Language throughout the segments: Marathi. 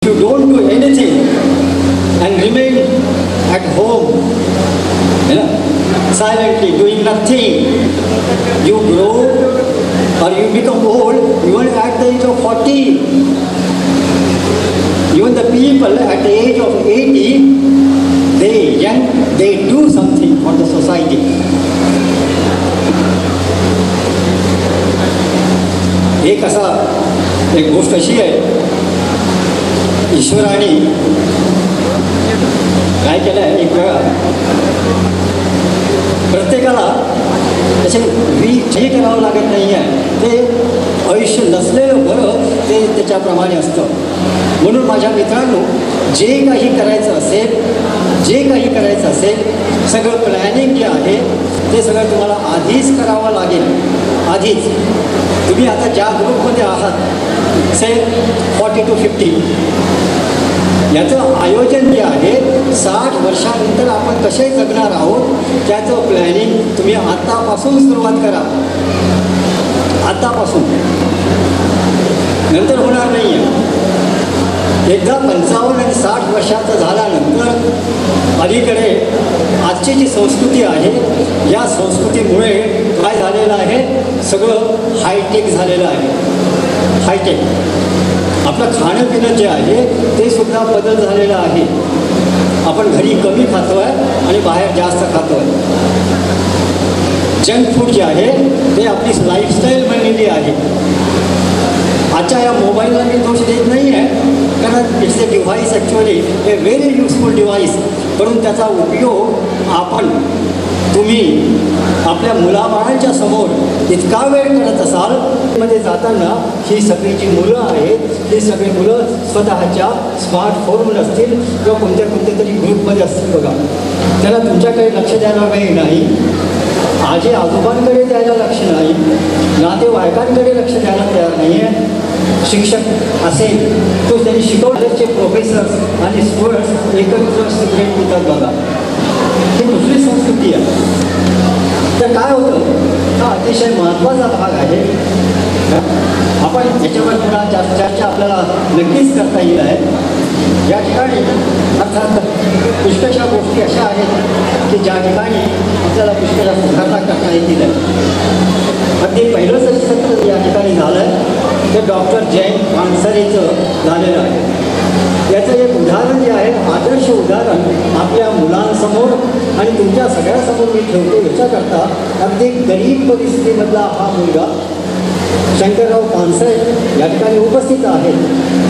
you don't do anything and remain at home, silently doing nothing, you grow or you become old even at the age of 40. Even the people at the age of 80, they do something for the society. एक गोष्ट अशी आहे, ईश्वराने काय केलं आहे, एक वेळा प्रत्येकाला त्याचे हे करावं लागत नाही आहे, ते आयुष्य नसलेलं बरं ते त्याच्याप्रमाणे असतं. म्हणून माझ्या मित्रांनो, जे काही करायचं असेल सगळं प्लॅनिंग जे आहे ते सगळं तुम्हाला आधीच करावं लागेल. आधीच तुम्ही आता ज्या ग्रुपमध्ये आहात, से 40 to 50, याचं आयोजन जे आहे 60 वर्षानंतर आपण कसे जगणार आहोत त्याचं प्लॅनिंग तुम्ही आत्तापासून सुरुवात करा. आत्तापासून, नंतर होणार नाही आहे. एकदा 55 आणि 60 वर्षाचं झाल्यानंतर अलीकडे आजची जी संस्कृती आहे, या संस्कृतीमुळे काय झालेलं आहे, सगळं हायटेक झालेलं आहे. हायटेक आपलं खाणं पिणं जे आहे ते सुद्धा बदल झालेलं आहे. आपण घरी कमी खातो आहे आणि बाहेर जास्त खातो आहे. जंक फूड जे आहे ते आपली लाईफस्टाईल बनलेली आहे. आजच्या या मोबाईलला मी दोष देत नाही आहे, कारण it's a device, actually A very useful device. परंतु त्याचा उपयोग तुम्ही आपल्या मुलाबाळांच्या समोर इतका वेळ करत असाल, मध्ये जाताना ही सगळी जी मुलं आहेत, ही सगळी मुलं स्वतःच्या स्मार्टफोनवर असतील किंवा कोणत्या तरी ग्रुपमध्ये असतील बघा. त्याला तुमच्याकडे लक्ष द्यायला वेळ नाही, आजी आजोबांकडे द्यायला लक्ष नाही, नातेवाईकांकडे लक्ष द्यायला तयार नाही आहे. शिक्षक असेल तो त्यांनी शिकवण्याचे प्रोफेसर्स आणि स्टुडंट्स एकत्र सिगरेट पितात बघा. ही दुसरी संस्कृती आहे. तर काय होतं, हा अतिशय महत्त्वाचा भाग आहे. आपण याच्यावर थोडा चर्चा आपल्याला नक्कीच करता येईल आहे. या ठिकाणी अर्थात पुष्कळशा गोष्टी अशा आहेत की ज्या ठिकाणी आपल्याला पुष्कळ सुधारणा करता येतील. अगदी पहिलं सत्र या ठिकाणी झालं आहे ते डॉक्टर जयंत पानसरेचं झालेलं आहे. याचं एक उदाहरण जे आहे, आदर्श उदाहरण आपल्या मुलांसमोर आणि तुमच्या सगळ्यासमोर मी ठेवतो. याच्याकरता अगदी गरीब परिस्थितीमधला हा मुलगा शंकरराव पानसरे या ठिकाणी उपस्थित आहेत.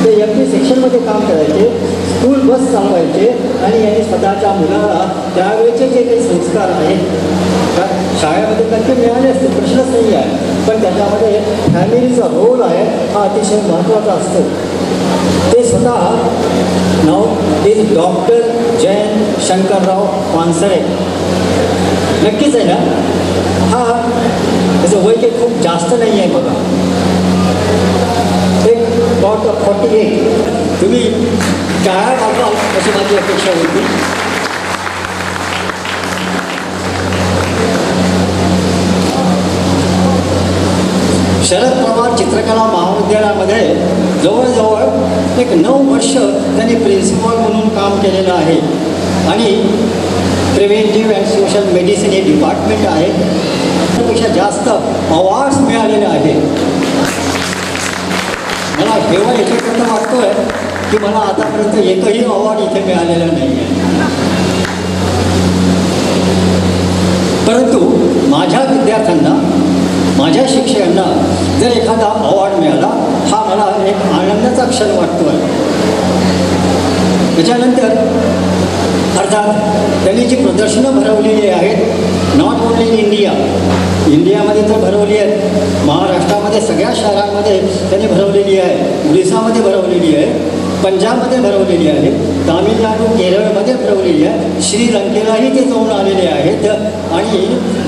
ते MP सेक्शनमध्ये काम करायचे, स्कूल बस चालवायचे आणि यांनी स्वतःच्या मुलाला त्यावेळेचे जे काही संस्कार आहेत, शाळेमध्ये नक्की मिळाले असते, प्रश्नच नाही आहे, पण त्याच्यामध्ये फॅमिलीचा रोल आहे हा अतिशय महत्त्वाचा असतो. ते स्वतः नाव इज डॉक्टर जयंत शंकरराव पानसरे. नक्कीच आहे ना. हा त्याचं वय काही खूप जास्त नाही आहे बघा, एक अबाउट 48. तुम्ही काय बघाल अशी माझी अपेक्षा होती. शरद पवार चित्रकला महाविद्यालयामध्ये जवळजवळ एक 9 वर्ष त्यांनी प्रिन्सिपल म्हणून काम केलेलं आहे. आणि प्रिव्हेंटिव्ह अँड सोशल मेडिसिन हे डिपार्टमेंट आहे. त्यापेक्षा जास्त अवॉर्ड्स मिळालेले आहेत. मला केवळ याच्याकरता वाटतो आहे की मला आतापर्यंत एकही अवॉर्ड इथे मिळालेला नाही आहे. परंतु माझ्या विद्यार्थ्यांना, माझ्या शिक्षकांना जर एखादा अवॉर्ड मिळाला, हा मला एक आनंदाचा क्षण वाटतो आहे. त्याच्यानंतर अर्थात त्यांनी जी प्रदर्शनं भरवलेली आहेत, नॉट ओन्ली इन इंडियामध्ये तर भरवली आहेत, महाराष्ट्रामध्ये सगळ्या शहरांमध्ये त्यांनी भरवलेली आहे, उडिसामध्ये भरवलेली आहे, पंजाबमध्ये भरवलेली आहे, तामिळनाडू केरळमध्ये भरवलेली आहे, श्रीलंकेलाही ते जाऊन आलेले आहेत. आणि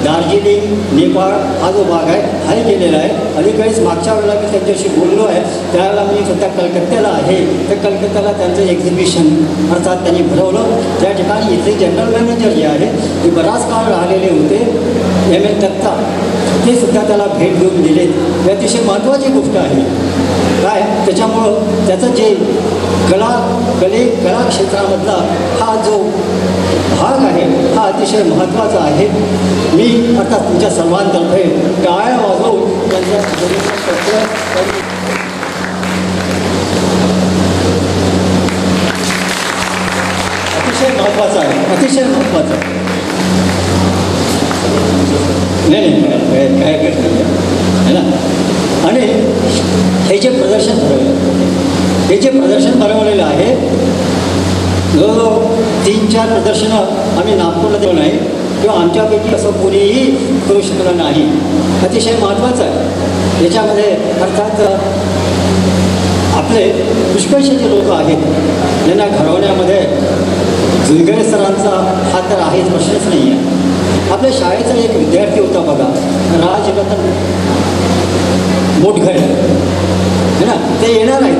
दार्जिलिंग, नेपाळ हा जो भाग आहे हाही गेलेला आहे. अलीकडेच मागच्या वेळेला मी त्यांच्याशी बोललो आहे, त्यावेळेला मी सध्या कलकत्त्याला आहे. तर कलकत्त्याला त्यांचं एक्झिबिशन अर्थात त्यांनी भरवलं. त्या ठिकाणी इथले जनरल मॅनेजर जे आहे ते बराच काळ राहिलेले होते, M.L. दत्ता, ते सुद्धा त्याला भेट देऊन दिले. ही अतिशय महत्त्वाची गोष्ट आहे. काय त्याच्यामुळं त्याचं जे कला क्षेत्रामधला हा जो भाग आहे हा अतिशय महत्त्वाचा आहे. मी अर्थात तुमच्या सर्वांतर्फे टाळ्या वाजवून त्यांच्या अतिशय महत्त्वाचं आहे, अतिशय महत्त्वाचं आहे. नाही काय आहे ना. आणि हे जे प्रदर्शन भरवलेलं आहे जवळजवळ 3-4 प्रदर्शनं आम्ही नागपूरला देऊ नाही किंवा आमच्यापैकी असं कोणीही करू शकलं नाही. अतिशय महत्त्वाचं आहे. याच्यामध्ये अर्थात आपले पुष्कळसे जे लोक आहेत यांना घडवण्यामध्ये जुलगरे सरांचा हात तर आहेच, प्रश्नच नाही आहे. आपल्या शाळेचा एक विद्यार्थी होता बघा, राजरतन मोटघरे, है ना, ते येणार आहेत.